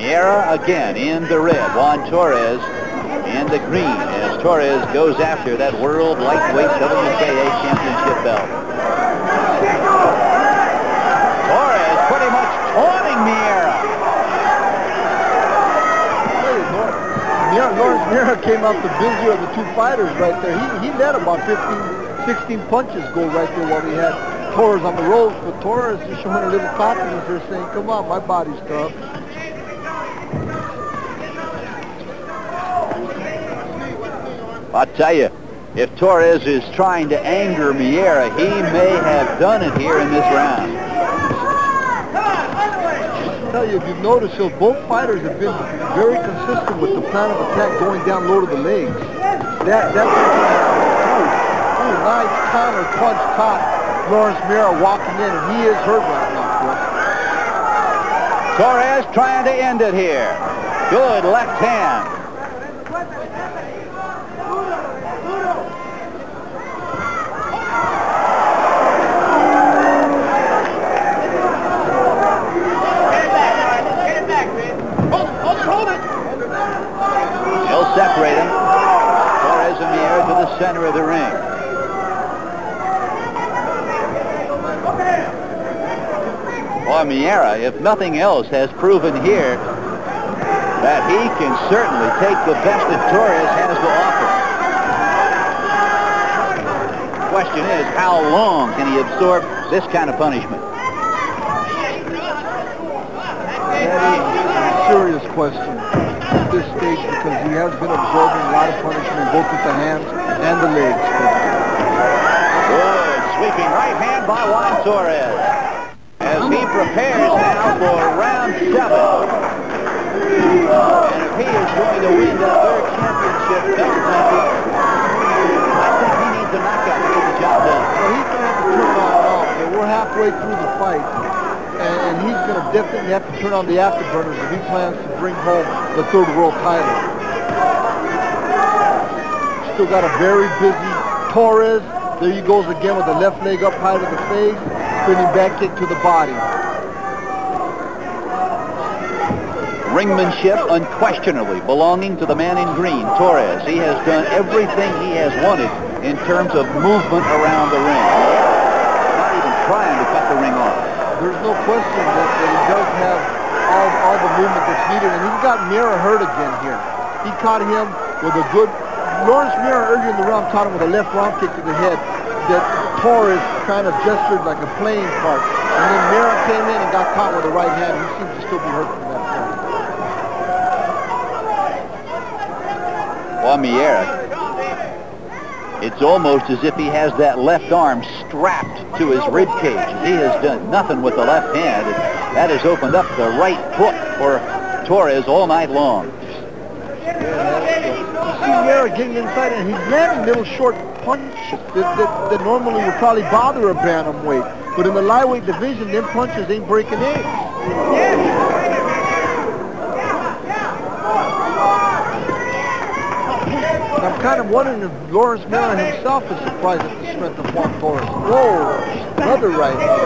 Miera again in the red. Juan Torres in the green as Torres goes after that World Lightweight WKA Championship belt. Torres pretty much taunting Miera. Lawrence Miera came out the busier of the two fighters right there. He let about 15, 16 punches go right there while he had Torres on the ropes. But Torres is showing a little confidence there, saying, come on, my body's tough. I'll tell you, if Torres is trying to anger Miera, he may have done it here in this round. I'll tell you, if you've noticed, both fighters have been very consistent with the plan of attack going down low to the legs. That's nice counter punch caught Lawrence Miera walking in, and he is hurt right now, Chris. Torres trying to end it here. Good left hand. He'll separate him. Torres and Miera to the center of the ring. Boy, Miera, if nothing else, has proven here that he can certainly take the best that Torres has to offer. The question is, how long can he absorb this kind of punishment? That is a serious question at this stage, because he has been absorbing a lot of punishment both with the hands and the legs. Good sweeping right hand by Juan Torres as he prepares now for round 7. And if he is going to win the third championship belt, I think he needs a knockout to get the job done. Well, he's going to have to turn on and off. We're halfway through the fight, and he's going to definitely have to turn on the afterburners if he plans to bring home the third world title. Still got a very busy Torres. There he goes again with the left leg up high to the face, spinning back kick to the body. Ringmanship unquestionably belonging to the man in green, Torres. He has done everything he has wanted in terms of movement around the ring. Not even trying to cut the ring off. There's no question that he does have all the movement that's needed, and he's got Miera hurt again here. He caught him with a good... Lawrence Miera earlier in the round caught him with a left round kick to the head that Torres kind of gestured like a playing part. And then Miera came in and got caught with the right hand. He seems to still be hurt from that point. Well, Miera, it's almost as if he has that left arm strapped to his rib cage. He has done nothing with the left hand. That has opened up the right hook for Torres all night long. You see Miera getting inside, and he's landing little short punches that normally would probably bother a bantamweight. But in the lightweight division, them punches ain't breaking eggs. I'm kind of wondering if Lawrence Miera himself is surprised at the strength of Juan Torres. Whoa, another right hand.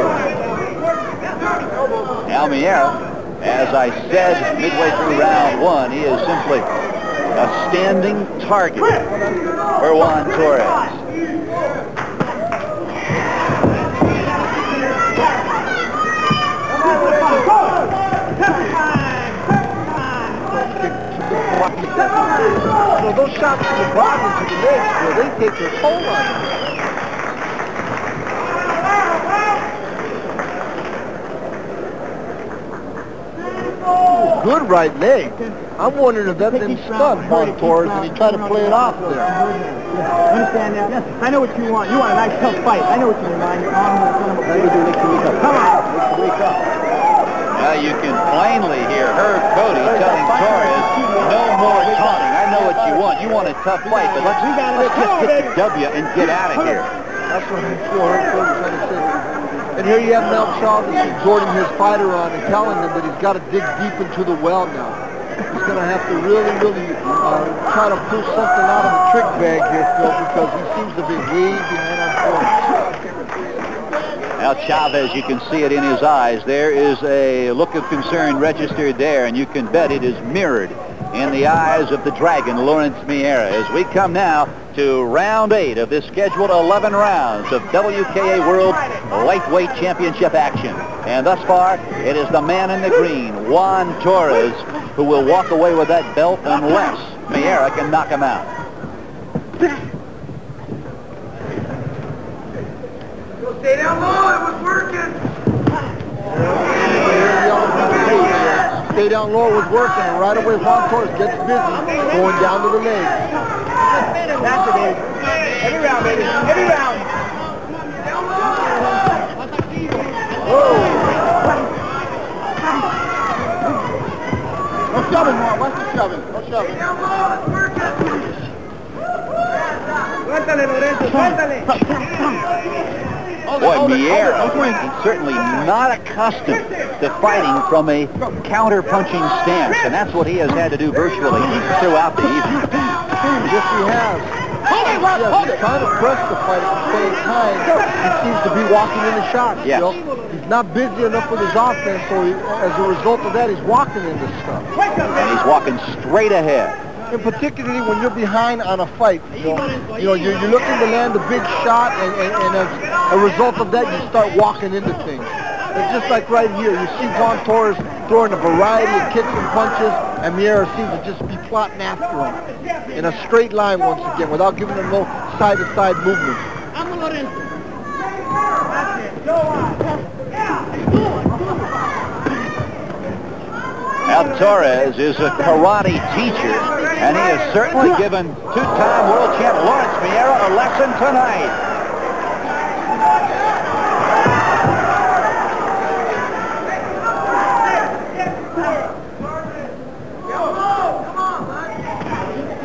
Now Miera, as I said midway through round 1, he is simply a standing target for Juan Torres. So those shots to the body and to the legs, well, they take their toll on him. Good right leg. I'm wondering if that didn't stun Juan Torres and he tried to play it off there. Yeah. Understand that? Yes. I know what you want. You want a nice tough fight. I know what you want. Your arm will son of a bitch. Come on. Wake up. Now you can plainly hear Herb Cody telling Torres, no more taunting. I know what you want. You want a tough fight, but let's just get the W and get out of here. That's what I'm sure Herb Cody's trying to say. And here you have Mel Chavez exhorting his fighter on and telling him that he's got to dig deep into the well now. He's going to have to really try to pull something out of the trick bag here, Phil, because he seems to be way behind on points. Now Chavez, you can see it in his eyes. There is a look of concern registered there, and you can bet it is mirrored in the eyes of the Dragon, Lawrence Miera, as we come now to round 8 of this scheduled 11 rounds of WKA World Lightweight Championship action. And thus far, it is the man in the green, Juan Torres, who will walk away with that belt unless Miera can knock him out. Stay down low, it was working. Stay down low, it was working, and right away Juan Torres gets busy going down to the leg. That's it, baby. Every round, baby. Every round. Whoa. No shoving, Juan. Watch the shoving. No shoving. Stay down low, it's working. Suéltale, Lorenzo, suéltale. Boy, Miera is certainly not accustomed to fighting from a counter-punching stance, and that's what he has had to do virtually throughout the evening. Yes, he has. He's trying to press the fight at the same time. He seems to be walking into shots. Yes. You know? He's not busy enough with his offense, so as a result of that, he's walking into stuff. And he's walking straight ahead. And particularly when you're behind on a fight, you're looking to land a big shot, and as a result of that, you start walking into things. It's just like right here, you see Juan Torres throwing a variety of kicks and punches, and Miera seems to just be plotting after him in a straight line once again, without giving him no side-to-side movement. Now Torres is a karate teacher, and he has certainly given two-time world champ Lawrence Miera a lesson tonight.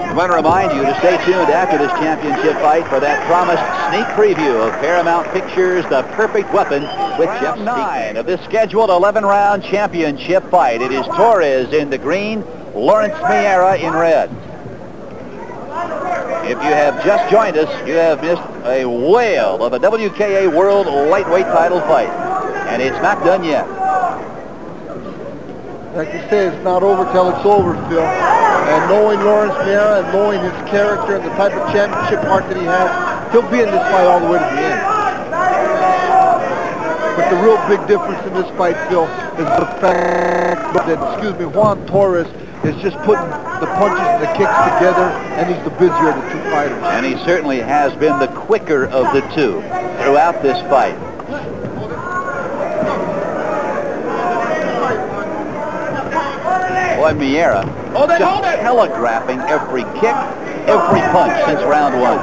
I want to remind you to stay tuned after this championship fight for that promised sneak preview of Paramount Pictures' The Perfect Weapon with Jeff 9 of this scheduled 11-round championship fight. It is Torres in the green, Lawrence Miera in red. If you have just joined us, you have missed a whale of a WKA World Lightweight title fight, and it's not done yet. Like you say, it's not over till it's over, Phil. And knowing Lawrence Miera and knowing his character and the type of championship heart that he has, he'll be in this fight all the way to the end. But the real big difference in this fight, Phil, is the fact that, Juan Torres is just putting the punches and the kicks together, and he's the busier of the two fighters. And he certainly has been the quicker of the two throughout this fight. Boy, Miera just telegraphing every kick, every punch since round 1.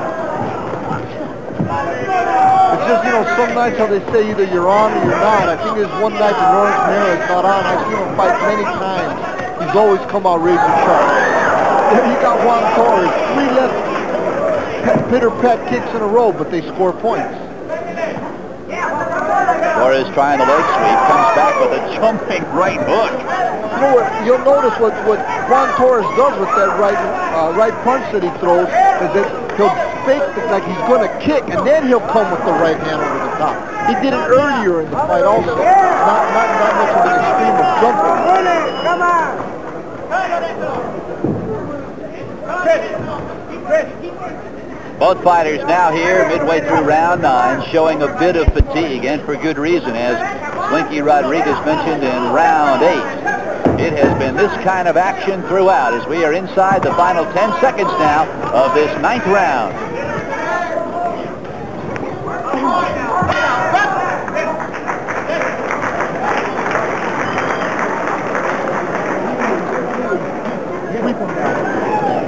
It's just, some nights how they say either you're on or you're not. I think there's one night that Lawrence Miera is not on. I've seen him fight many times. He's always come out razor sharp. There you got Juan Torres, 3 left pitter-pat kicks in a row, but they score points. Torres trying the leg sweep, comes back with a jumping right hook. You know what? You'll notice what Juan Torres does with that right punch that he throws is that he'll fake like he's going to kick, and then he'll come with the right hand over the top. He did it earlier in the fight also. Not much of an extreme of jumping. Come on! Both fighters now here midway through round 9, showing a bit of fatigue, and for good reason, as Slinky Rodriguez mentioned in round 8. It has been this kind of action throughout as we are inside the final 10 seconds now of this 9th round.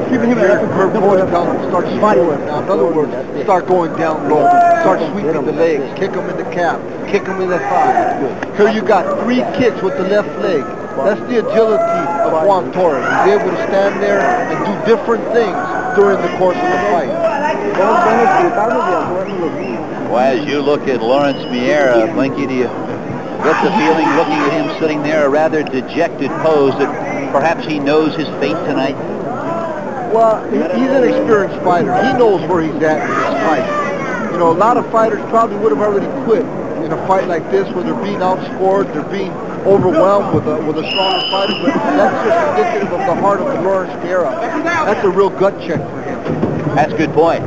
Keeping him at her voice down, start slowing down. In other words, start going down low, start sweeping the legs, kick him in the calf, kick him in the thigh. Here you got 3 kicks with the left leg. That's the agility of Juan Torres. He's able to stand there and do different things during the course of the fight. Well, as you look at Lawrence Miera, Blinky, do you get the feeling, looking at him sitting there, a rather dejected pose, that perhaps he knows his fate tonight? Well, he's an experienced fighter. He knows where he's at in this fight. A lot of fighters probably would have already quit in a fight like this where they're being outscored, they're being overwhelmed with a stronger fighter, but that's just indicative of the heart of Lawrence Miera. That's a real gut check for him. That's a good point.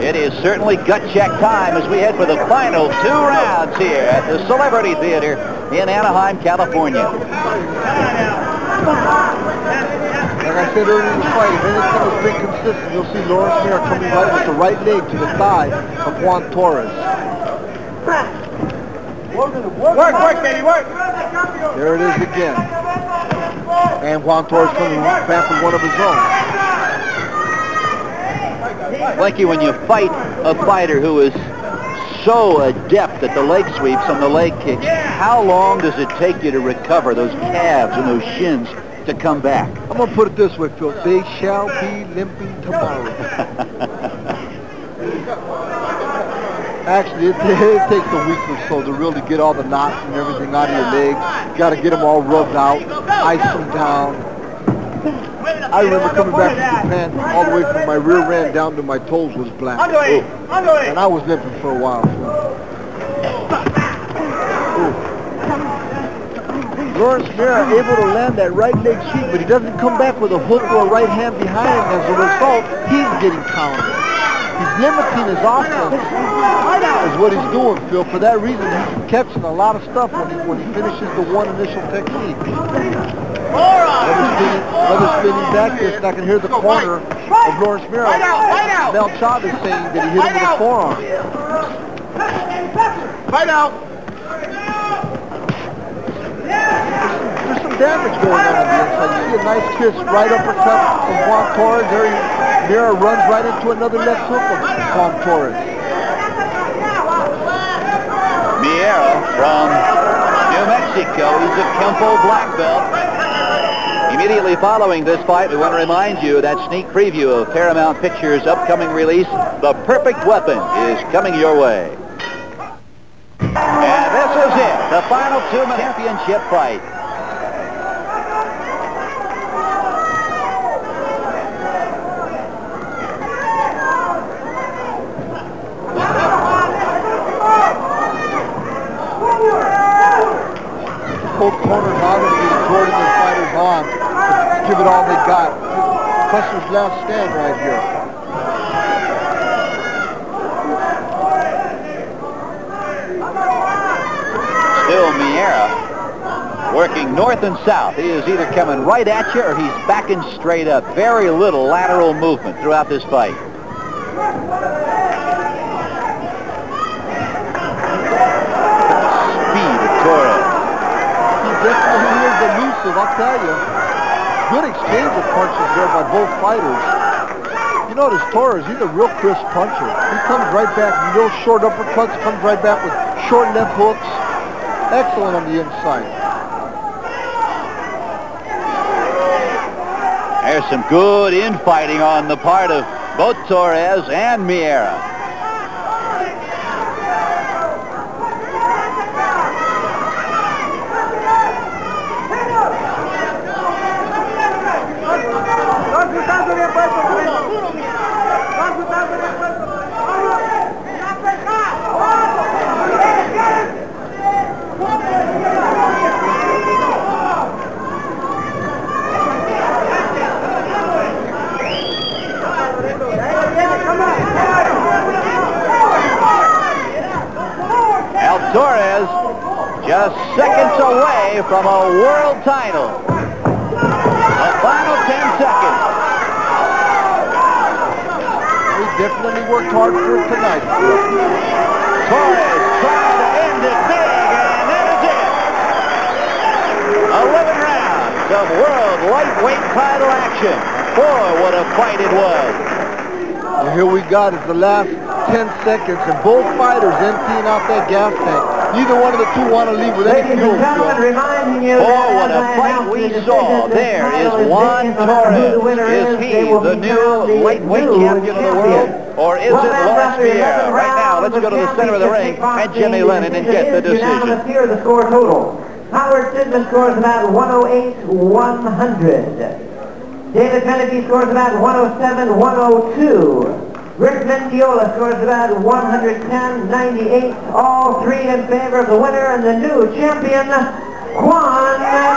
It is certainly gut check time as we head for the final 2 rounds here at the Celebrity Theater in Anaheim, California. Like I said earlier in the fight, if anything has been consistent, you'll see Lawrence Miera coming right with the right leg to the thigh of Juan Torres. Work, baby, work. There it is again. And Juan Torres coming back with one of his own. Blinky, when you fight a fighter who is so adept at the leg sweeps and the leg kicks, how long does it take you to recover those calves and those shins to come back? I'm going to put it this way, Phil. They shall be limping tomorrow. Actually, it takes a week or so to really get all the knots and everything out of your legs. You got to get them all rubbed out, ice them down. I remember coming back from Japan, all the way from my rear end down to my toes was black. And I was limping for a while. Lawrence Miera able to land that right leg sweep, but he doesn't come back with a hook or a right hand behind him. As a result, he's getting countered. He's limiting his offense, is what he's doing, Phil. For that reason, he's catching a lot of stuff when he finishes the one initial technique. Another spinning back fist, and I can hear the corner of Lawrence Miera. Mel Chavez saying that he hit him with a forearm. Fight out. There's some damage going on the inside. You see a nice kiss, right uppercut from Juan Torres. There Miera runs right into another left hook of Juan Torres. Miera from New Mexico. He's a Kempo black belt. Immediately following this fight, we want to remind you that sneak preview of Paramount Pictures' upcoming release, The Perfect Weapon, is coming your way. And this is it, the final 2-minute championship fight. Both corners obviously exhorting their fighters on to give it all they got. Custer's last stand right here. Still Miera working north and south. He is either coming right at you or he's backing straight up. Very little lateral movement throughout this fight. Speed of Torres. Definitely is elusive, I'll tell you. Good exchange of punches there by both fighters. You notice Torres, he's a real crisp puncher. He comes right back, real short uppercuts, comes right back with short left hooks. Excellent on the inside. There's some good infighting on the part of both Torres and Miera. Torres just seconds away from a world title. The final 10 seconds. He definitely worked hard for it tonight. Torres trying to end it big, and that is it. 11 rounds of world lightweight title action. Boy, what a fight it was. And here we got is the last 10 seconds, and both fighters emptying out that gas tank. Neither one of the two want to leave with any fuel. Oh, what a fight we saw. There is Juan Torres. Is he the new lightweight champion of the world, or is it Lawrence Miera? Right now, let's go to the center of the ring and Jimmy Lennon and get the decision. Here the score total. Howard Sidman scores about 108-100. David Kennedy scores about 107-102. Rick Mendiola scores about 110-98. All three in favor of the winner and the new champion, Juan.